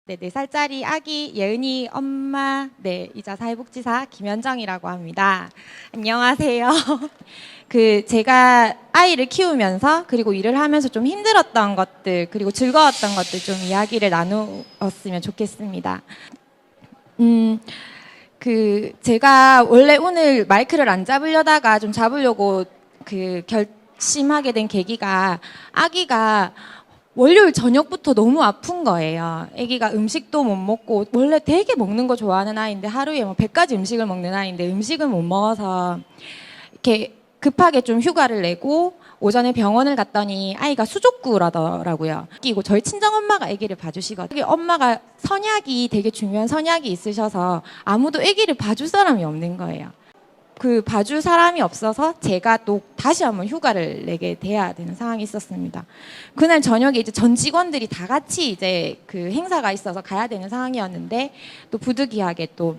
네, 4살짜리 아기 예은이 엄마, 이자 사회복지사 김현정이라고 합니다. 안녕하세요. 제가 아이를 키우면서 그리고 일을 하면서 좀 힘들었던 것들 그리고 즐거웠던 것들 좀 이야기를 나누었으면 좋겠습니다. 제가 원래 오늘 마이크를 안 잡으려다가 좀 잡으려고 결심하게 된 계기가 아기가 월요일 저녁부터 너무 아픈 거예요. 아기가 음식도 못 먹고 원래 되게 먹는 거 좋아하는 아이인데 하루에 뭐 100가지 음식을 먹는 아이인데 음식을 못 먹어서 이렇게 급하게 좀 휴가를 내고 오전에 병원을 갔더니 아이가 수족구라더라고요. 끼고 저희 친정엄마가 아기를 봐주시거든요. 엄마가 선약이 되게 중요한 선약이 있으셔서 아무도 아기를 봐줄 사람이 없는 거예요. 봐줄 사람이 없어서 제가 또 다시 한번 휴가를 내게 돼야 되는 상황이 있었습니다. 그날 저녁에 이제 전 직원들이 다 같이 이제 행사가 있어서 가야 되는 상황이었는데 또 부득이하게 또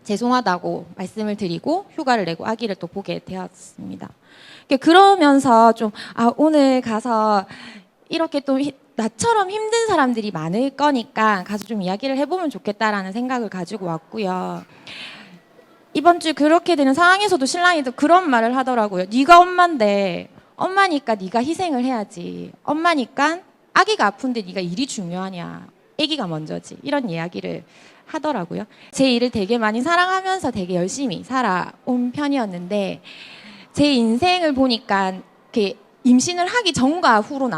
죄송하다고 말씀을 드리고 휴가를 내고 아기를 또 보게 되었습니다. 그러면서 좀 오늘 가서 이렇게 또 나처럼 힘든 사람들이 많을 거니까 가서 좀 이야기를 해보면 좋겠다라는 생각을 가지고 왔고요. 이번 주 그렇게 되는 상황에서도 신랑이 또 그런 말을 하더라고요. 네가 엄마인데 엄마니까 네가 희생을 해야지. 엄마니까 아기가 아픈데 네가 일이 중요하냐. 아기가 먼저지. 이런 이야기를 하더라고요. 제 일을 되게 많이 사랑하면서 되게 열심히 살아온 편이었는데 제 인생을 보니까 이렇게 임신을 하기 전과 후로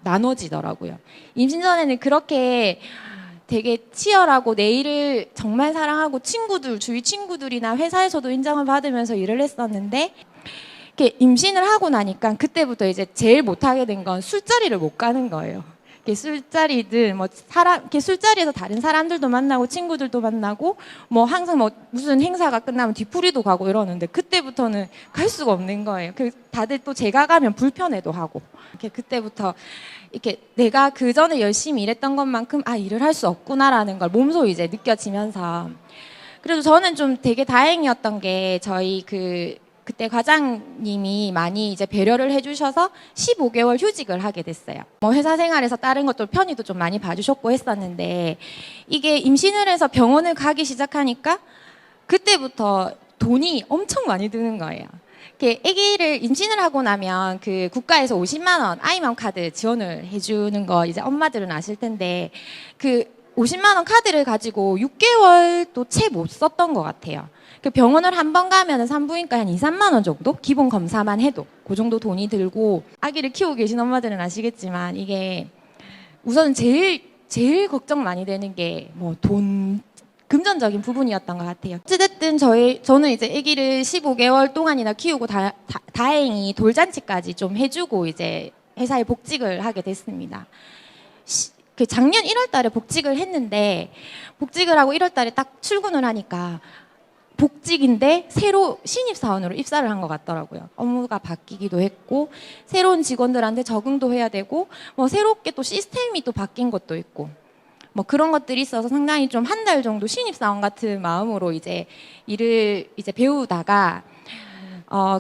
나눠지더라고요. 임신 전에는 그렇게 되게 치열하고 내 일을 정말 사랑하고 주위 친구들이나 회사에서도 인정을 받으면서 일을 했었는데 이렇게 임신을 하고 나니까 그때부터 이제 제일 못하게 된 건 술자리를 못 가는 거예요. 술자리들 술자리에서 다른 사람들도 만나고 친구들도 만나고 항상 무슨 행사가 끝나면 뒤풀이도 가고 이러는데 그때부터는 갈 수가 없는 거예요. 다들 또 제가 가면 불편해도 하고 그때부터 이렇게 내가 그 전에 열심히 일했던 것만큼 일을 할 수 없구나라는 걸 몸소 이제 느껴지면서 그래도 저는 좀 되게 다행이었던 게 저희 그때 과장님이 많이 이제 배려를 해주셔서 15개월 휴직을 하게 됐어요. 회사 생활에서 다른 것도 편의도 좀 많이 봐주셨고 했었는데 이게 임신을 해서 병원을 가기 시작하니까 그때부터 돈이 엄청 많이 드는 거예요. 아기를 임신을 하고 나면 국가에서 50만 원 아이맘 카드 지원을 해주는 거 이제 엄마들은 아실 텐데 50만 원 카드를 가지고 6개월도 채 못 썼던 것 같아요. 병원을 한 번 가면 산부인과 한 2, 3만 원 정도? 기본 검사만 해도 그 정도 돈이 들고 아기를 키우고 계신 엄마들은 아시겠지만 이게 우선 제일 걱정 많이 되는 게 금전적인 부분이었던 것 같아요. 어쨌든 저는 이제 아기를 15개월 동안이나 키우고 다행히 돌잔치까지 좀 해주고 이제 회사에 복직을 하게 됐습니다. 작년 1월 달에 복직을 했는데 복직을 하고 1월 달에 딱 출근을 하니까 복직인데 새로 신입사원으로 입사를 한 것 같더라고요. 업무가 바뀌기도 했고 새로운 직원들한테 적응도 해야 되고 새롭게 또 시스템이 또 바뀐 것도 있고 그런 것들이 있어서 상당히 좀 한 달 정도 신입사원 같은 마음으로 이제 일을 이제 배우다가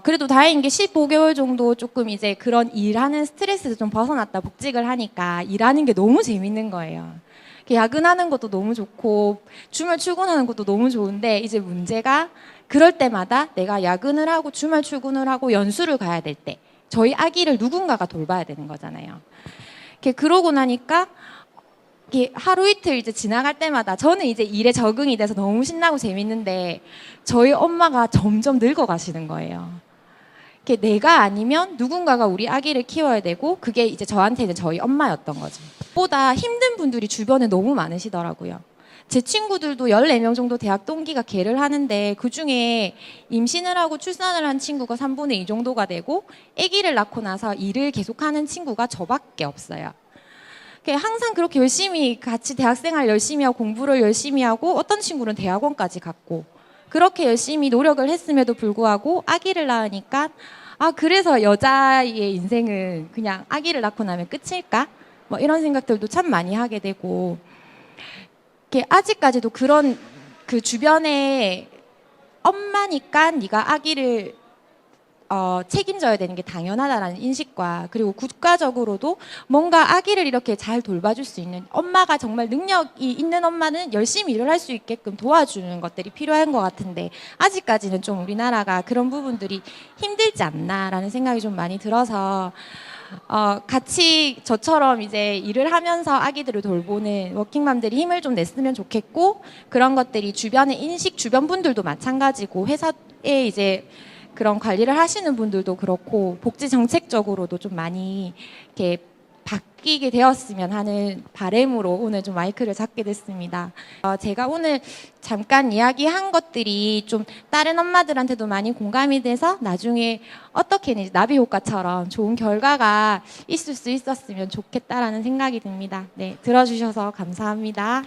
그래도 다행인 게 15개월 정도 조금 이제 그런 일하는 스트레스에서 좀 벗어났다 복직을 하니까 일하는 게 너무 재밌는 거예요. 야근하는 것도 너무 좋고 주말 출근하는 것도 너무 좋은데 이제 문제가 그럴 때마다 내가 야근을 하고 주말 출근을 하고 연수를 가야 될 때 저희 아기를 누군가가 돌봐야 되는 거잖아요. 그러고 나니까 하루 이틀 이제 지나갈 때마다 저는 이제 일에 적응이 돼서 너무 신나고 재밌는데 저희 엄마가 점점 늙어 가시는 거예요. 내가 아니면 누군가가 우리 아기를 키워야 되고 그게 이제 저한테는 저희 엄마였던 거죠. 보다 힘든 분들이 주변에 너무 많으시더라고요. 제 친구들도 14명 정도 대학 동기가 개를 하는데 그중에 임신을 하고 출산을 한 친구가 3분의 2 정도가 되고 아기를 낳고 나서 일을 계속하는 친구가 저밖에 없어요. 항상 그렇게 열심히 같이 대학생활 열심히 하고 공부를 열심히 하고 어떤 친구는 대학원까지 갔고 그렇게 열심히 노력을 했음에도 불구하고 아기를 낳으니까 그래서 여자의 인생은 그냥 아기를 낳고 나면 끝일까? 이런 생각들도 참 많이 하게 되고 아직까지도 그런 주변에 엄마니까 네가 아기를 책임져야 되는 게 당연하다라는 인식과 그리고 국가적으로도 뭔가 아기를 이렇게 잘 돌봐줄 수 있는 엄마가 정말 능력이 있는 엄마는 열심히 일을 할 수 있게끔 도와주는 것들이 필요한 것 같은데 아직까지는 좀 우리나라가 그런 부분들이 힘들지 않나라는 생각이 좀 많이 들어서 같이 저처럼 이제 일을 하면서 아기들을 돌보는 워킹맘들이 힘을 좀 냈으면 좋겠고 그런 것들이 주변의 인식 주변 분들도 마찬가지고 회사에 이제 그런 관리를 하시는 분들도 그렇고 복지 정책적으로도 좀 많이 이렇게 바뀌게 되었으면 하는 바람으로 오늘 좀 마이크를 잡게 됐습니다. 제가 오늘 잠깐 이야기한 것들이 좀 다른 엄마들한테도 많이 공감이 돼서 나중에 어떻게는 나비 효과처럼 좋은 결과가 있을 수 있었으면 좋겠다라는 생각이 듭니다. 네, 들어주셔서 감사합니다.